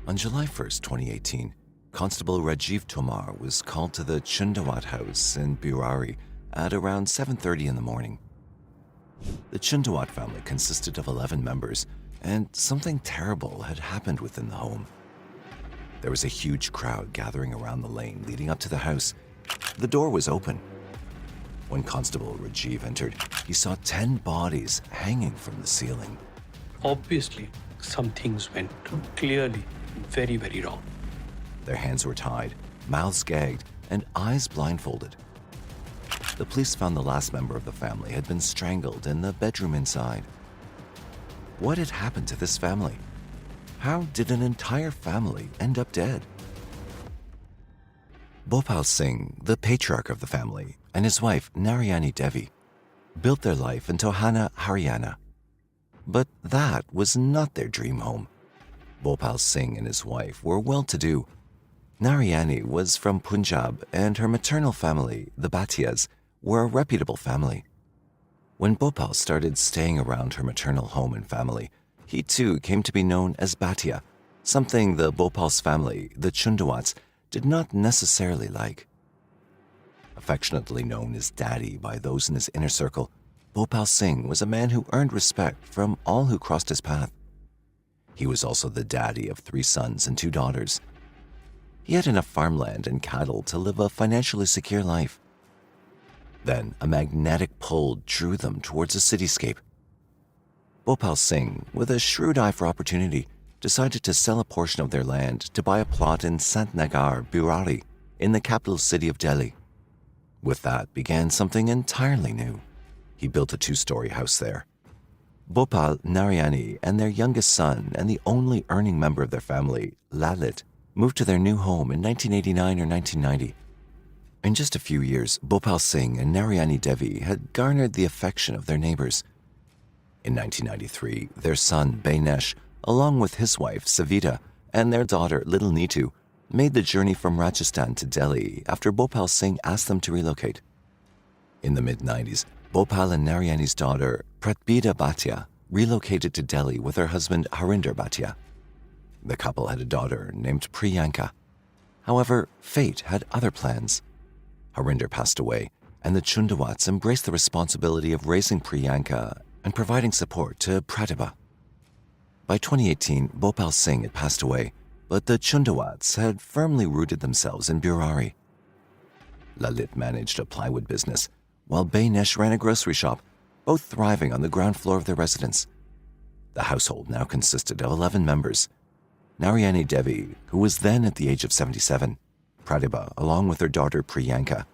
On July 1st, 2018, Constable Rajiv Tomar was called to the Chundawat house in Burari at around 7:30 in the morning. The Chundawat family consisted of 11 members, and something terrible had happened within the home. There was a huge crowd gathering around the lane leading up to the house. The door was open. When Constable Rajiv entered, he saw 10 bodies hanging from the ceiling. Obviously, some things went clearly very, very wrong. Their hands were tied, mouths gagged, and eyes blindfolded. The police found the last member of the family had been strangled in the bedroom inside. What had happened to this family? How did an entire family end up dead? Bhopal Singh, the patriarch of the family, and his wife Narayani Devi built their life in Tohana, Haryana. But that was not their dream home. Bhopal Singh and his wife were well-to-do. Narayani was from Punjab, and her maternal family, the Bhatias, were a reputable family. When Bhopal started staying around her maternal home and family, he too came to be known as Bhatia, something the Bhopal's family, the Chundawats, did not necessarily like. Affectionately known as Daddy by those in his inner circle, Bhopal Singh was a man who earned respect from all who crossed his path. He was also the daddy of 3 sons and 2 daughters. He had enough farmland and cattle to live a financially secure life. Then a magnetic pull drew them towards a cityscape. Bhopal Singh, with a shrewd eye for opportunity, decided to sell a portion of their land to buy a plot in Santnagar, Burari, in the capital city of Delhi. With that began something entirely new. He built a 2-story house there. Bhopal, Narayani, and their youngest son and the only earning member of their family, Lalit, moved to their new home in 1989 or 1990. In just a few years, Bhopal Singh and Narayani Devi had garnered the affection of their neighbors. In 1993, their son, Bainesh, along with his wife, Savita, and their daughter, Little Neetu, made the journey from Rajasthan to Delhi after Bhopal Singh asked them to relocate. In the mid-90s, Bhopal and Narayani's daughter, Pratbida Bhatia, relocated to Delhi with her husband, Harinder Bhatia. The couple had a daughter named Priyanka. However, fate had other plans. Harinder passed away, and the Chundawats embraced the responsibility of raising Priyanka and providing support to Pratibha. By 2018, Bhopal Singh had passed away, but the Chundawats had firmly rooted themselves in Burari. Lalit managed a plywood business, while Bainesh ran a grocery shop, both thriving on the ground floor of their residence. The household now consisted of 11 members. Narayani Devi, who was then at the age of 77, Pratibha, along with her daughter Priyanka,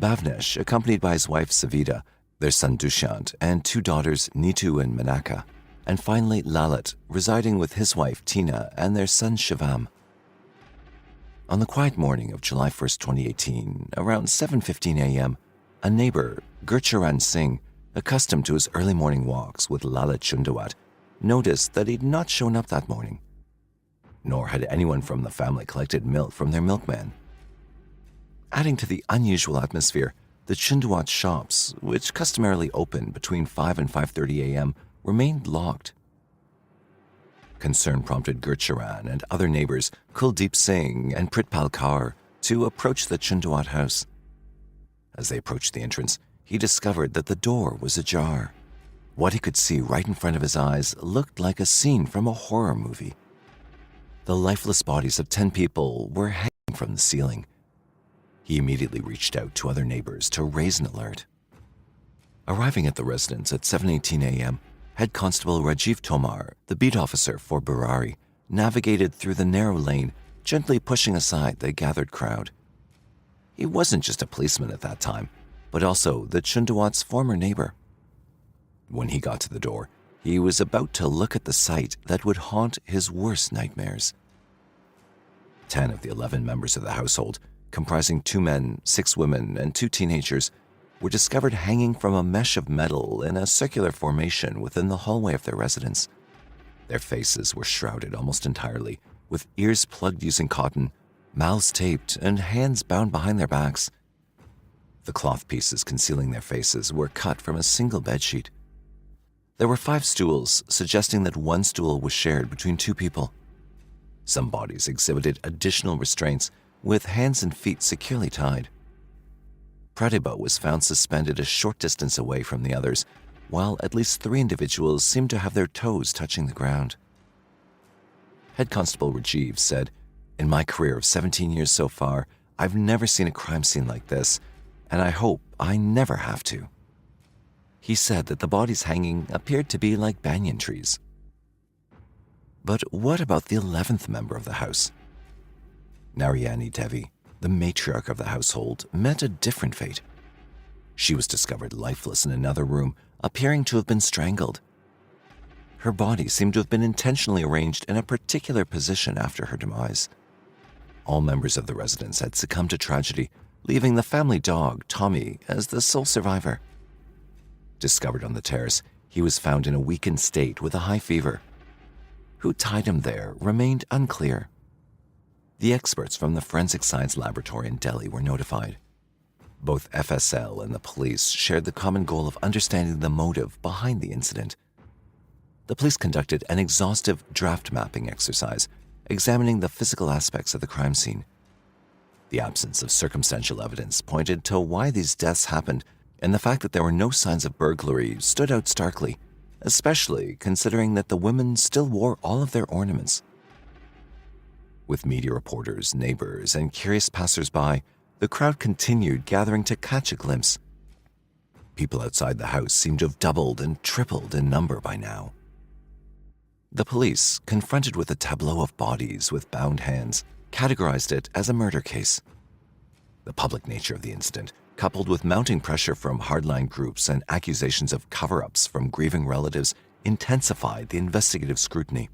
Bhavnesh, accompanied by his wife Savita, their son Dushyant, and 2 daughters Neetu and Manaka, and finally Lalit, residing with his wife Tina and their son Shivam. On the quiet morning of July 1st, 2018, around 7:15 a.m., a neighbor, Gurcharan Singh, accustomed to his early morning walks with Lalit Chundawat, noticed that he'd not shown up that morning. Nor had anyone from the family collected milk from their milkman. Adding to the unusual atmosphere, the Chundawat shops, which customarily opened between 5 and 5:30 a.m., remained locked. Concern prompted Gurcharan and other neighbors, Kuldeep Singh and Pritpal Kaur, to approach the Chundawat house. As they approached the entrance, he discovered that the door was ajar. What he could see right in front of his eyes looked like a scene from a horror movie. The lifeless bodies of 10 people were hanging from the ceiling. He immediately reached out to other neighbors to raise an alert. Arriving at the residence at 7:18 a.m., Head Constable Rajiv Tomar, the beat officer for Burari, navigated through the narrow lane, gently pushing aside the gathered crowd. He wasn't just a policeman at that time, but also the Chundawat's former neighbor. When he got to the door, he was about to look at the sight that would haunt his worst nightmares. 10 of the 11 members of the household, comprising 2 men, 6 women, and 2 teenagers, were discovered hanging from a mesh of metal in a circular formation within the hallway of their residence. Their faces were shrouded almost entirely, with ears plugged using cotton, mouths taped, and hands bound behind their backs. The cloth pieces concealing their faces were cut from a single bedsheet. There were 5 stools, suggesting that one stool was shared between 2 people. Some bodies exhibited additional restraints, with hands and feet securely tied. Pratibha was found suspended a short distance away from the others, while at least 3 individuals seemed to have their toes touching the ground. Head Constable Rajiv said, "In my career of 17 years so far, I've never seen a crime scene like this, and I hope I never have to." He said that the bodies hanging appeared to be like banyan trees. But what about the 11th member of the house? Narayani Devi, the matriarch of the household, met a different fate. She was discovered lifeless in another room, appearing to have been strangled. Her body seemed to have been intentionally arranged in a particular position after her demise. All members of the residence had succumbed to tragedy, leaving the family dog, Tommy, as the sole survivor. Discovered on the terrace, he was found in a weakened state with a high fever. Who tied him there remained unclear. The experts from the Forensic Science Laboratory in Delhi were notified. Both FSL and the police shared the common goal of understanding the motive behind the incident. The police conducted an exhaustive draft mapping exercise, examining the physical aspects of the crime scene. The absence of circumstantial evidence pointed to why these deaths happened, and the fact that there were no signs of burglary stood out starkly, especially considering that the women still wore all of their ornaments. With media reporters, neighbors, and curious passers-by, the crowd continued gathering to catch a glimpse. People outside the house seemed to have doubled and tripled in number by now. The police, confronted with a tableau of bodies with bound hands, categorized it as a murder case. The public nature of the incident, coupled with mounting pressure from hardline groups and accusations of cover-ups from grieving relatives, intensified the investigative scrutiny.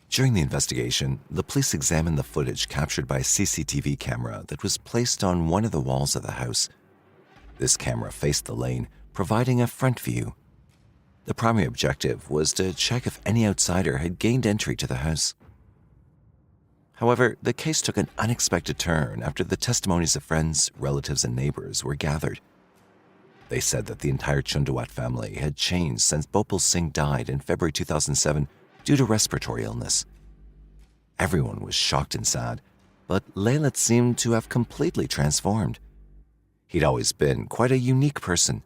During the investigation, the police examined the footage captured by a CCTV camera that was placed on one of the walls of the house. This camera faced the lane, providing a front view. The primary objective was to check if any outsider had gained entry to the house. However, the case took an unexpected turn after the testimonies of friends, relatives, and neighbors were gathered. They said that the entire Chundawat family had changed since Bhopal Singh died in February 2007 due to respiratory illness. Everyone was shocked and sad, but Lalit seemed to have completely transformed. He'd always been quite a unique person.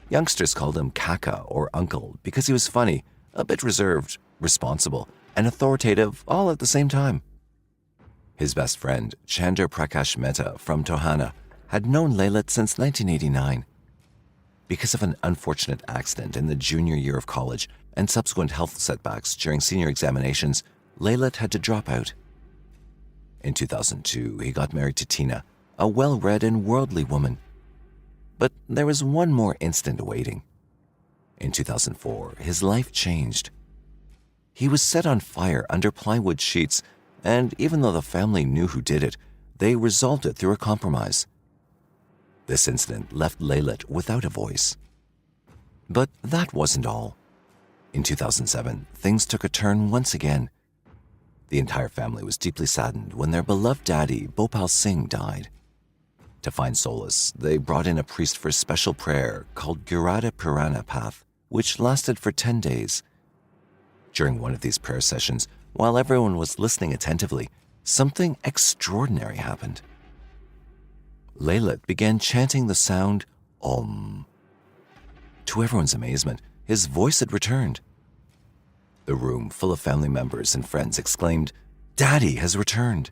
Youngsters called him Kaka or Uncle because he was funny, a bit reserved, responsible, and authoritative all at the same time. His best friend, Chandra Prakash Mehta from Tohana, had known Lalit since 1989. Because of an unfortunate accident in the junior year of college and subsequent health setbacks during senior examinations, Lalit had to drop out. In 2002, he got married to Tina, a well-read and worldly woman. But there was one more incident awaiting. In 2004, his life changed. He was set on fire under plywood sheets, and even though the family knew who did it, they resolved it through a compromise. This incident left Lalit without a voice. But that wasn't all. In 2007, things took a turn once again. The entire family was deeply saddened when their beloved daddy, Bhopal Singh, died. To find solace, they brought in a priest for a special prayer called Gurada Purana Path, which lasted for 10 days. During one of these prayer sessions, while everyone was listening attentively, something extraordinary happened. Lalit began chanting the sound Om. To everyone's amazement, his voice had returned. The room, full of family members and friends, exclaimed, "Daddy has returned."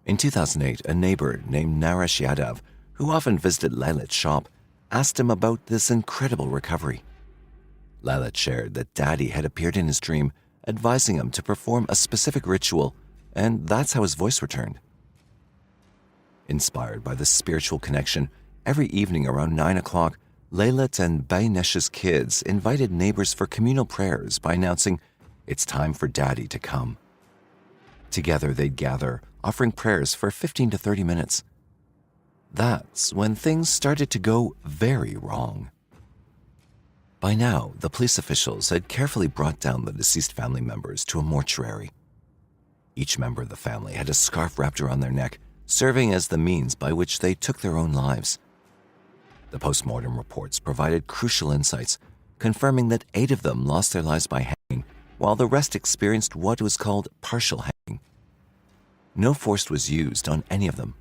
In 2008, a neighbor named Naresh Yadav, who often visited Lalit's shop, asked him about this incredible recovery. Lalit shared that Daddy had appeared in his dream, advising him to perform a specific ritual, and that's how his voice returned. Inspired by this spiritual connection, every evening around 9 o'clock, Lalit and Bainesh's kids invited neighbors for communal prayers by announcing, "It's time for Daddy to come." Together they'd gather, offering prayers for 15 to 30 minutes. That's when things started to go very wrong. By now, the police officials had carefully brought down the deceased family members to a mortuary. Each member of the family had a scarf wrapped around their neck, serving as the means by which they took their own lives. The post-mortem reports provided crucial insights, confirming that 8 of them lost their lives by hanging, while the rest experienced what was called partial hanging. No force was used on any of them.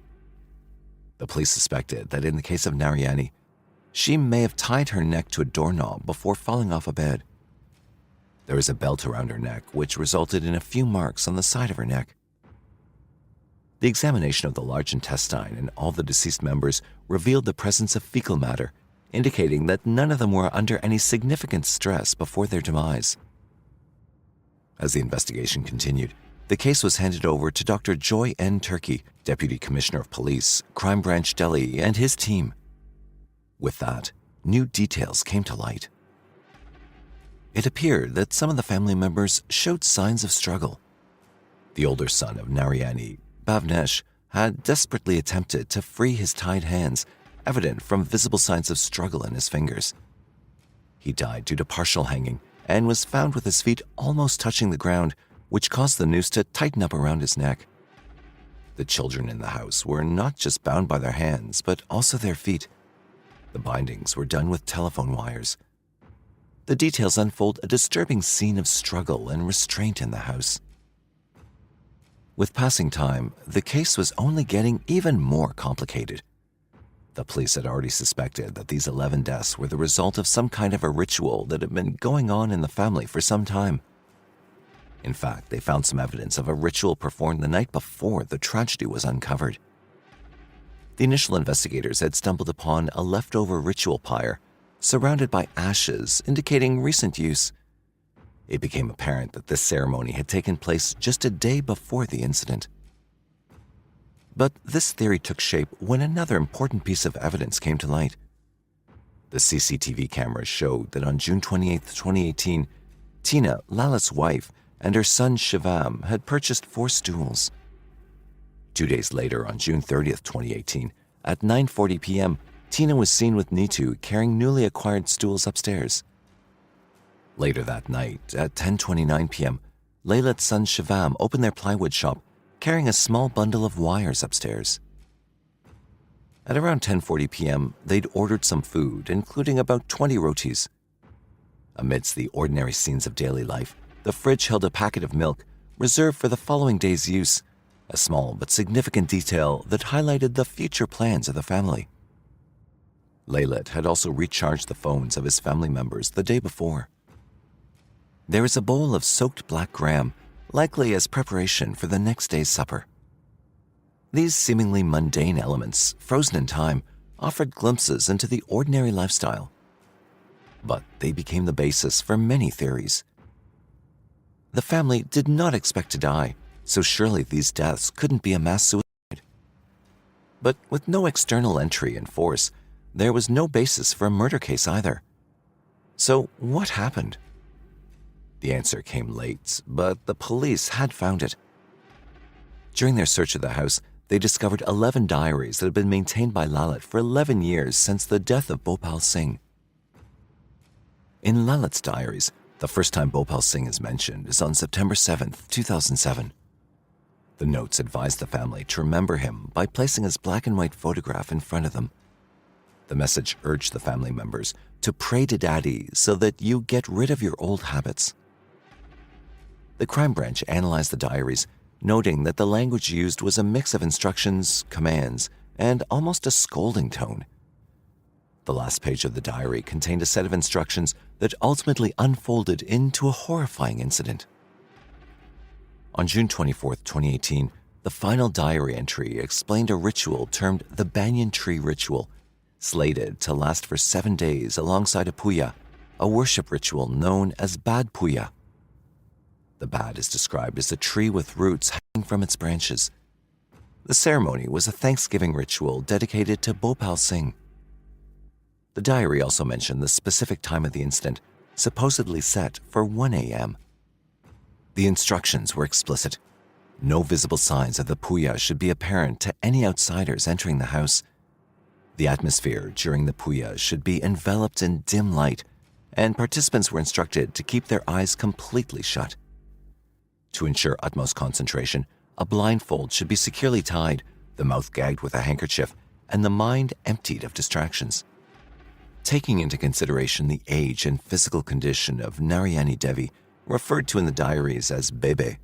The police suspected that in the case of Narayani, she may have tied her neck to a doorknob before falling off a bed. There was a belt around her neck, which resulted in a few marks on the side of her neck. The examination of the large intestine and all the deceased members revealed the presence of fecal matter, indicating that none of them were under any significant stress before their demise. As the investigation continued, the case was handed over to Dr. Joy N. Turkey, Deputy Commissioner of Police, Crime Branch Delhi, and his team. With that, new details came to light. It appeared that some of the family members showed signs of struggle. The older son of Narayani, Bhavnesh, had desperately attempted to free his tied hands, evident from visible signs of struggle in his fingers. He died due to partial hanging and was found with his feet almost touching the ground, which caused the noose to tighten up around his neck. The children in the house were not just bound by their hands, but also their feet. The bindings were done with telephone wires. The details unfold a disturbing scene of struggle and restraint in the house. With passing time, the case was only getting even more complicated. The police had already suspected that these 11 deaths were the result of some kind of a ritual that had been going on in the family for some time. In fact, they found some evidence of a ritual performed the night before the tragedy was uncovered. The initial investigators had stumbled upon a leftover ritual pyre, surrounded by ashes, indicating recent use. It became apparent that this ceremony had taken place just a day before the incident. But this theory took shape when another important piece of evidence came to light. The CCTV cameras showed that on June 28, 2018, Tina, Lalit's wife, and her son Shivam had purchased 4 stools. 2 days later, on June 30, 2018, at 9:40 p.m., Tina was seen with Neetu carrying newly acquired stools upstairs. Later that night, at 10:29 p.m., Lalit's son Shivam opened their plywood shop, carrying a small bundle of wires upstairs. At around 10:40 p.m., they'd ordered some food, including about 20 rotis. Amidst the ordinary scenes of daily life, the fridge held a packet of milk reserved for the following day's use, a small but significant detail that highlighted the future plans of the family. Lalit had also recharged the phones of his family members the day before. There was a bowl of soaked black gram, likely as preparation for the next day's supper. These seemingly mundane elements, frozen in time, offered glimpses into the ordinary lifestyle. But they became the basis for many theories. The family did not expect to die, so surely these deaths couldn't be a mass suicide. But with no external entry in force, there was no basis for a murder case either. So what happened? The answer came late, but the police had found it. During their search of the house, they discovered 11 diaries that had been maintained by Lalit for 11 years since the death of Bhopal Singh. In Lalit's diaries, the first time Bhopal Singh is mentioned is on September 7, 2007. The notes advised the family to remember him by placing his black and white photograph in front of them. The message urged the family members to pray to Daddy so that you get rid of your old habits. The crime branch analyzed the diaries, noting that the language used was a mix of instructions, commands, and almost a scolding tone. The last page of the diary contained a set of instructions that ultimately unfolded into a horrifying incident. On June 24, 2018, the final diary entry explained a ritual termed the Banyan Tree Ritual, slated to last for 7 days alongside a puja, a worship ritual known as Bad Puja. The bad is described as a tree with roots hanging from its branches. The ceremony was a Thanksgiving ritual dedicated to Bhopal Singh. The diary also mentioned the specific time of the incident, supposedly set for 1 a.m. The instructions were explicit. No visible signs of the puja should be apparent to any outsiders entering the house. The atmosphere during the puja should be enveloped in dim light, and participants were instructed to keep their eyes completely shut. To ensure utmost concentration, a blindfold should be securely tied, the mouth gagged with a handkerchief, and the mind emptied of distractions. Taking into consideration the age and physical condition of Narayani Devi, referred to in the diaries as bebe.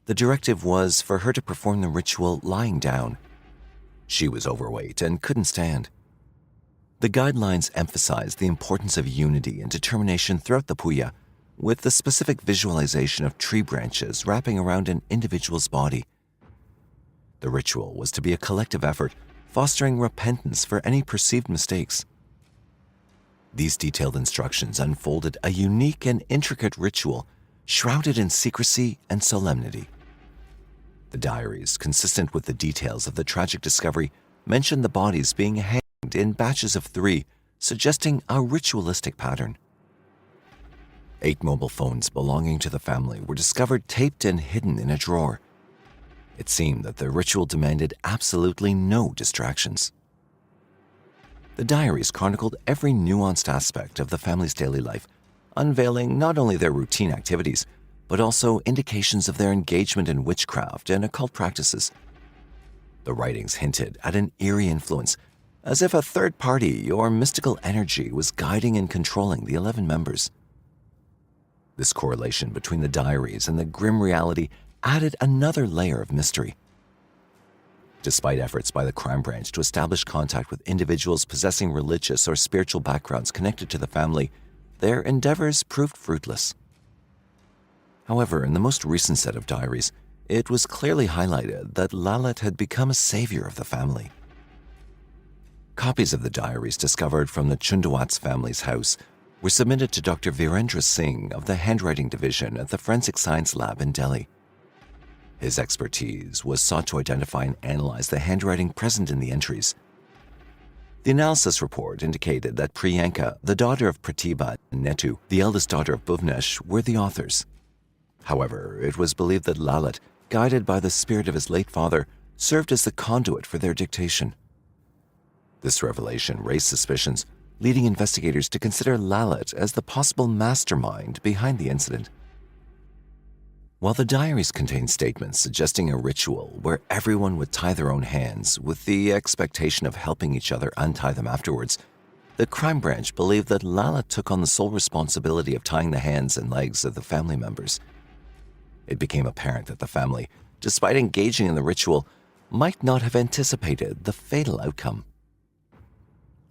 The directive was for her to perform the ritual lying down. She was overweight and couldn't stand. The guidelines emphasized the importance of unity and determination throughout the puya, with the specific visualization of tree branches wrapping around an individual's body. The ritual was to be a collective effort, fostering repentance for any perceived mistakes. These detailed instructions unfolded a unique and intricate ritual, shrouded in secrecy and solemnity. The diaries, consistent with the details of the tragic discovery, mentioned the bodies being hanged in batches of 3, suggesting a ritualistic pattern. 8 mobile phones belonging to the family were discovered taped and hidden in a drawer. It seemed that the ritual demanded absolutely no distractions. The diaries chronicled every nuanced aspect of the family's daily life, unveiling not only their routine activities, but also indications of their engagement in witchcraft and occult practices. The writings hinted at an eerie influence, as if a third party or mystical energy was guiding and controlling the 11 members. This correlation between the diaries and the grim reality added another layer of mystery. Despite efforts by the crime branch to establish contact with individuals possessing religious or spiritual backgrounds connected to the family, their endeavors proved fruitless. However, in the most recent set of diaries, it was clearly highlighted that Lalit had become a savior of the family. Copies of the diaries discovered from the Chundawat's family's house were submitted to Dr. Virendra Singh of the Handwriting Division at the Forensic Science Lab in Delhi. His expertise was sought to identify and analyze the handwriting present in the entries. The analysis report indicated that Priyanka, the daughter of Pratibha, and Netu, the eldest daughter of Bhuvnesh, were the authors. However, it was believed that Lalit, guided by the spirit of his late father, served as the conduit for their dictation. This revelation raised suspicions, leading investigators to consider Lalit as the possible mastermind behind the incident. While the diaries contained statements suggesting a ritual where everyone would tie their own hands with the expectation of helping each other untie them afterwards, the crime branch believed that Lalit took on the sole responsibility of tying the hands and legs of the family members. It became apparent that the family, despite engaging in the ritual, might not have anticipated the fatal outcome.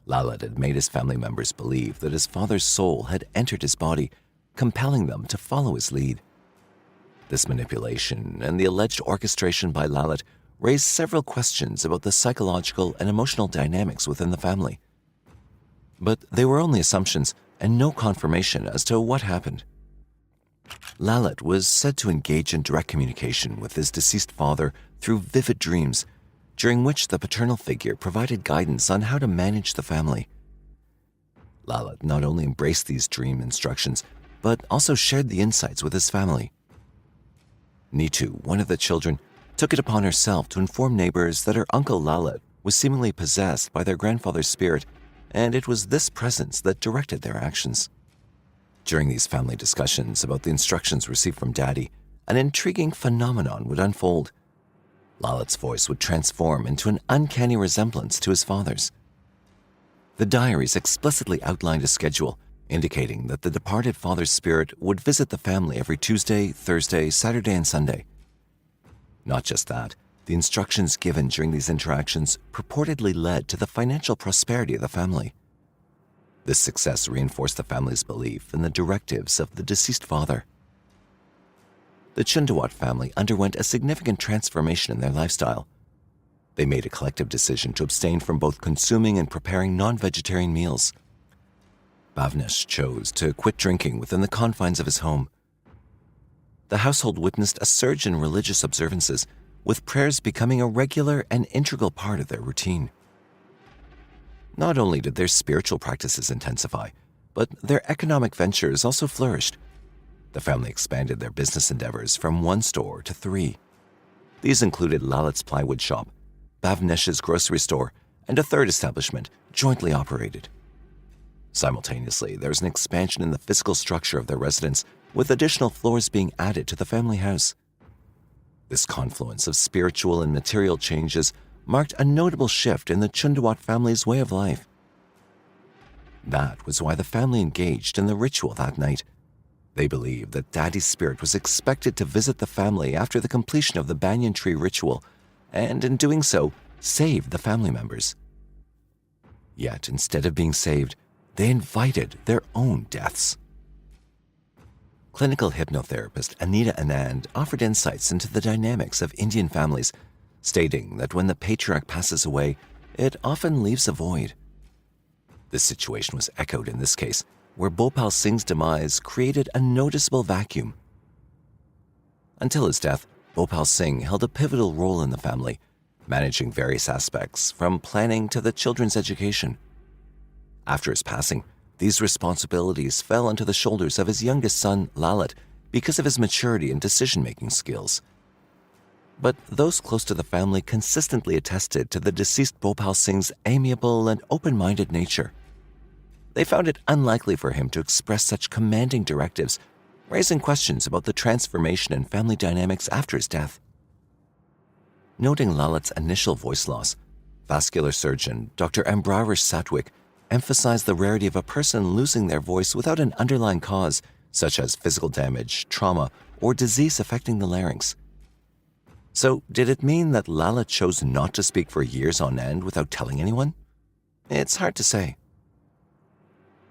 Lalit had made his family members believe that his father's soul had entered his body, compelling them to follow his lead. This manipulation and the alleged orchestration by Lalit raised several questions about the psychological and emotional dynamics within the family. But they were only assumptions and no confirmation as to what happened. Lalit was said to engage in direct communication with his deceased father through vivid dreams, during which the paternal figure provided guidance on how to manage the family. Lalit not only embraced these dream instructions, but also shared the insights with his family. Neetu, one of the children, took it upon herself to inform neighbors that her uncle Lalit was seemingly possessed by their grandfather's spirit, and it was this presence that directed their actions. During these family discussions about the instructions received from Daddy, an intriguing phenomenon would unfold. Lalit's voice would transform into an uncanny resemblance to his father's. The diaries explicitly outlined a schedule, indicating that the departed father's spirit would visit the family every Tuesday, Thursday, Saturday, and Sunday. Not just that, the instructions given during these interactions purportedly led to the financial prosperity of the family. This success reinforced the family's belief in the directives of the deceased father. The Chundawat family underwent a significant transformation in their lifestyle. They made a collective decision to abstain from both consuming and preparing non-vegetarian meals. Bhuvnesh chose to quit drinking within the confines of his home. The household witnessed a surge in religious observances, with prayers becoming a regular and integral part of their routine. Not only did their spiritual practices intensify, but their economic ventures also flourished. The family expanded their business endeavors from 1 store to 3. These included Lalit's plywood shop, Bhavnesh's grocery store, and a third establishment, jointly operated. Simultaneously, there was an expansion in the physical structure of their residence, with additional floors being added to the family house. This confluence of spiritual and material changes marked a notable shift in the Chundawat family's way of life. That was why the family engaged in the ritual that night. They believed that Daddy's spirit was expected to visit the family after the completion of the banyan tree ritual, and in doing so, save the family members. Yet, instead of being saved, they invited their own deaths. Clinical hypnotherapist Anita Anand offered insights into the dynamics of Indian families, stating that when the patriarch passes away, it often leaves a void. This situation was echoed in this case, where Bhopal Singh's demise created a noticeable vacuum. Until his death, Bhopal Singh held a pivotal role in the family, managing various aspects from planning to the children's education. After his passing, these responsibilities fell onto the shoulders of his youngest son, Lalit, because of his maturity and decision-making skills. But those close to the family consistently attested to the deceased Bhopal Singh's amiable and open-minded nature. They found it unlikely for him to express such commanding directives, raising questions about the transformation in family dynamics after his death. Noting Lalit's initial voice loss, vascular surgeon Dr. Burari Satwik emphasized the rarity of a person losing their voice without an underlying cause, such as physical damage, trauma, or disease affecting the larynx. So, did it mean that Lalit chose not to speak for years on end without telling anyone? It's hard to say.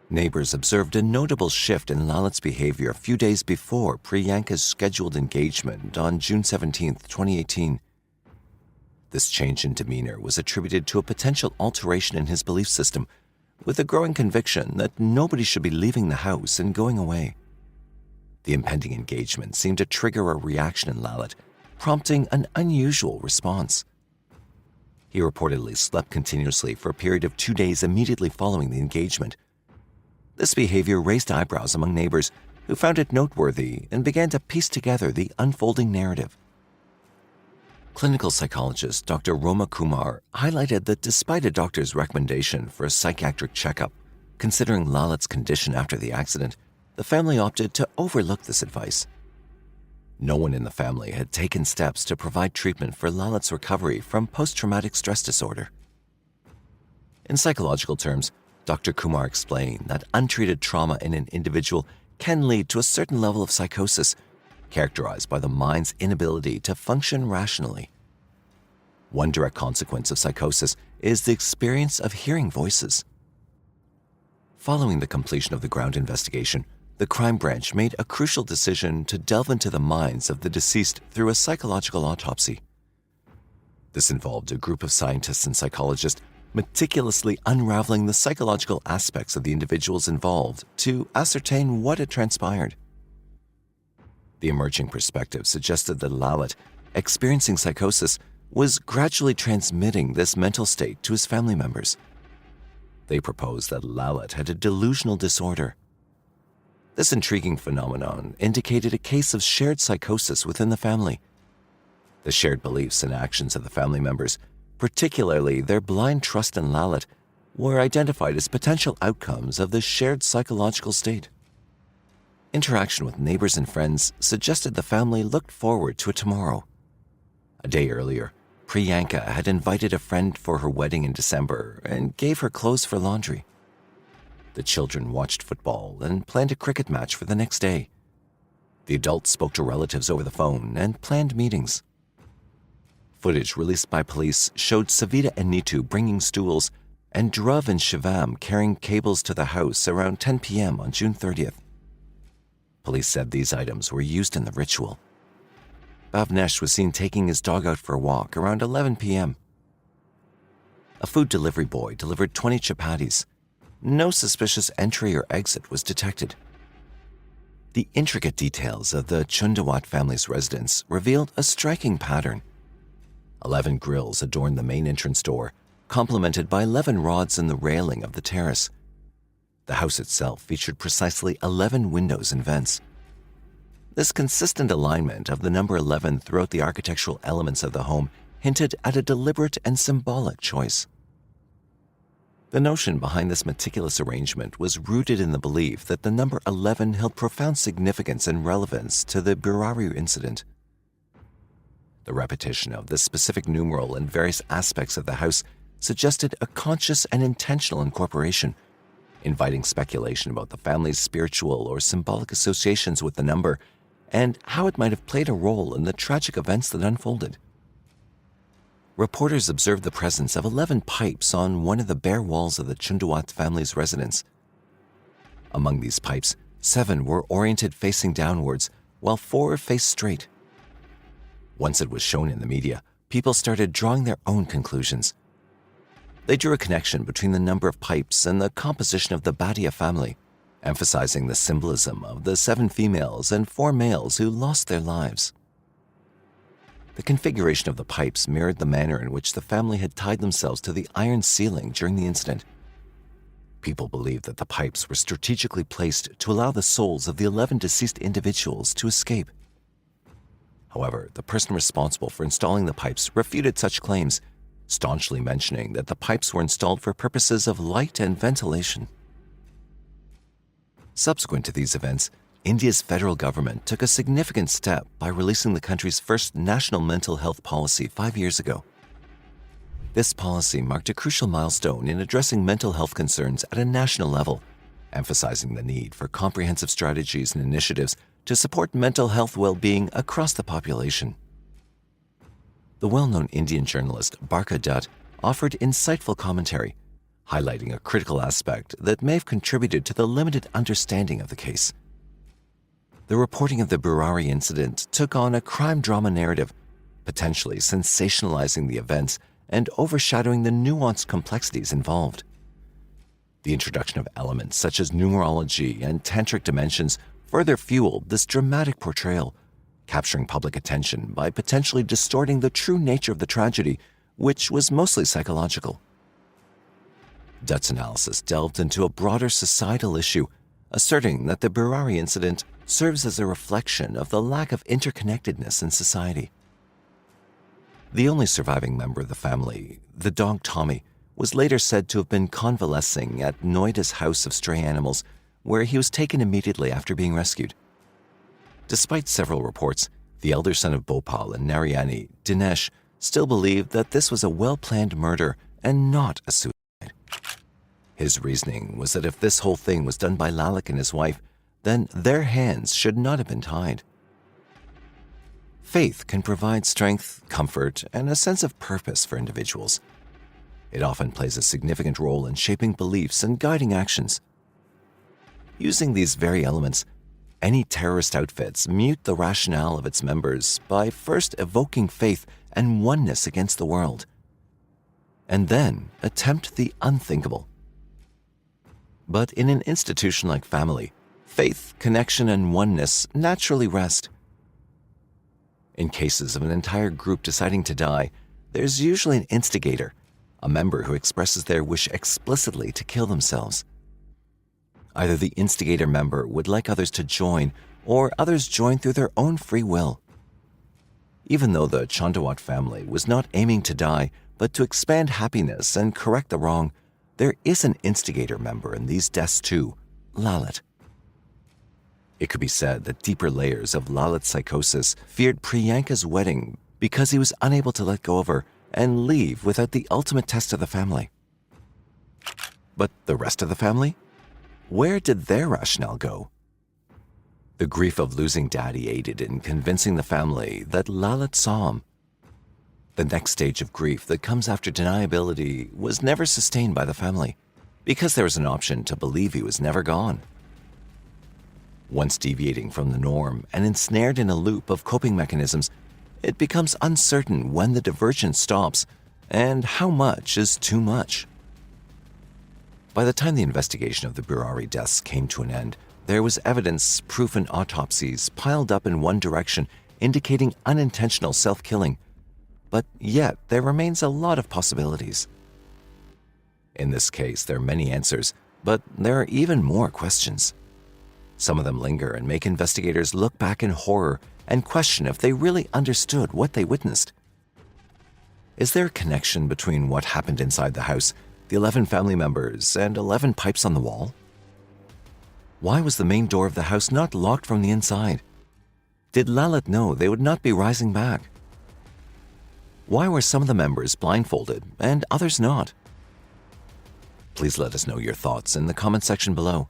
Neighbors observed a notable shift in Lalit's behavior a few days before Priyanka's scheduled engagement on June 17, 2018. This change in demeanor was attributed to a potential alteration in his belief system, with a growing conviction that nobody should be leaving the house and going away. The impending engagement seemed to trigger a reaction in Lalit, prompting an unusual response. He reportedly slept continuously for a period of 2 days immediately following the engagement. This behavior raised eyebrows among neighbors who found it noteworthy and began to piece together the unfolding narrative. Clinical psychologist Dr. Roma Kumar highlighted that despite a doctor's recommendation for a psychiatric checkup, considering Lalit's condition after the accident, the family opted to overlook this advice. No one in the family had taken steps to provide treatment for Lalit's recovery from post-traumatic stress disorder. In psychological terms, Dr. Kumar explained that untreated trauma in an individual can lead to a certain level of psychosis, characterized by the mind's inability to function rationally. One direct consequence of psychosis is the experience of hearing voices. Following the completion of the ground investigation, the crime branch made a crucial decision to delve into the minds of the deceased through a psychological autopsy. This involved a group of scientists and psychologists meticulously unraveling the psychological aspects of the individuals involved to ascertain what had transpired. The emerging perspective suggested that Lalit, experiencing psychosis, was gradually transmitting this mental state to his family members. They proposed that Lalit had a delusional disorder. This intriguing phenomenon indicated a case of shared psychosis within the family. The shared beliefs and actions of the family members, particularly their blind trust in Lalit, were identified as potential outcomes of the shared psychological state. Interaction with neighbors and friends suggested the family looked forward to a tomorrow. A day earlier, Priyanka had invited a friend for her wedding in December and gave her clothes for laundry. The children watched football and planned a cricket match for the next day. The adults spoke to relatives over the phone and planned meetings. Footage released by police showed Savita and Neetu bringing stools and Dhruv and Shivam carrying cables to the house around 10 p.m. on June 30th. Police said these items were used in the ritual. Bhavnesh was seen taking his dog out for a walk around 11 p.m. A food delivery boy delivered 20 chapatis. No suspicious entry or exit was detected. The intricate details of the Chundawat family's residence revealed a striking pattern. 11 grills adorned the main entrance door, complemented by 11 rods in the railing of the terrace. The house itself featured precisely 11 windows and vents. This consistent alignment of the number 11 throughout the architectural elements of the home hinted at a deliberate and symbolic choice. The notion behind this meticulous arrangement was rooted in the belief that the number 11 held profound significance and relevance to the Burari incident. The repetition of this specific numeral in various aspects of the house suggested a conscious and intentional incorporation, inviting speculation about the family's spiritual or symbolic associations with the number and how it might have played a role in the tragic events that unfolded. Reporters observed the presence of 11 pipes on one of the bare walls of the Chundawat family's residence. Among these pipes, 7 were oriented facing downwards, while 4 faced straight. Once it was shown in the media, people started drawing their own conclusions. They drew a connection between the number of pipes and the composition of the Bhatia family, emphasizing the symbolism of the 7 females and 4 males who lost their lives. The configuration of the pipes mirrored the manner in which the family had tied themselves to the iron ceiling during the incident. People believed that the pipes were strategically placed to allow the souls of the 11 deceased individuals to escape. However, the person responsible for installing the pipes refuted such claims, staunchly mentioning that the pipes were installed for purposes of light and ventilation. Subsequent to these events, India's federal government took a significant step by releasing the country's first national mental health policy 5 years ago. This policy marked a crucial milestone in addressing mental health concerns at a national level, emphasizing the need for comprehensive strategies and initiatives to support mental health well-being across the population. The well-known Indian journalist Barkha Dutt offered insightful commentary, highlighting a critical aspect that may have contributed to the limited understanding of the case. The reporting of the Burari incident took on a crime drama narrative, potentially sensationalizing the events and overshadowing the nuanced complexities involved. The introduction of elements such as numerology and tantric dimensions further fueled this dramatic portrayal, capturing public attention by potentially distorting the true nature of the tragedy, which was mostly psychological. Dutt's analysis delved into a broader societal issue, asserting that the Burari incident serves as a reflection of the lack of interconnectedness in society. The only surviving member of the family, the dog Tommy, was later said to have been convalescing at Noida's house of stray animals, where he was taken immediately after being rescued. Despite several reports, the elder son of Bhopal and Narayani, Dinesh, still believed that this was a well-planned murder and not a suicide. His reasoning was that if this whole thing was done by Lalit and his wife, then their hands should not have been tied. Faith can provide strength, comfort, and a sense of purpose for individuals. It often plays a significant role in shaping beliefs and guiding actions. Using these very elements, any terrorist outfits mute the rationale of its members by first evoking faith and oneness against the world, and then attempt the unthinkable. But in an institution like family, faith, connection, and oneness naturally rest. In cases of an entire group deciding to die, there's usually an instigator, a member who expresses their wish explicitly to kill themselves. Either the instigator member would like others to join, or others join through their own free will. Even though the Chundawat family was not aiming to die, but to expand happiness and correct the wrong, there is an instigator member in these deaths too, Lalit. It could be said that deeper layers of Lalit's psychosis feared Priyanka's wedding because he was unable to let go of her and leave without the ultimate test of the family. But the rest of the family? Where did their rationale go? The grief of losing Daddy aided in convincing the family that Lalit saw him. The next stage of grief that comes after deniability was never sustained by the family, because there was an option to believe he was never gone. Once deviating from the norm and ensnared in a loop of coping mechanisms, it becomes uncertain when the divergence stops and how much is too much. By the time the investigation of the Burari deaths came to an end, there was evidence, proof, and autopsies piled up in one direction indicating unintentional self-killing, but yet there remains a lot of possibilities. In this case, there are many answers, but there are even more questions. Some of them linger and make investigators look back in horror and question if they really understood what they witnessed. Is there a connection between what happened inside the house, the 11 family members, and 11 pipes on the wall? Why was the main door of the house not locked from the inside? Did Lalit know they would not be rising back? Why were some of the members blindfolded and others not? Please let us know your thoughts in the comment section below.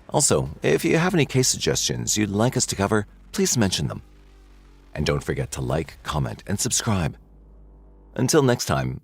Also, if you have any case suggestions you'd like us to cover, please mention them. And don't forget to like, comment, and subscribe. Until next time,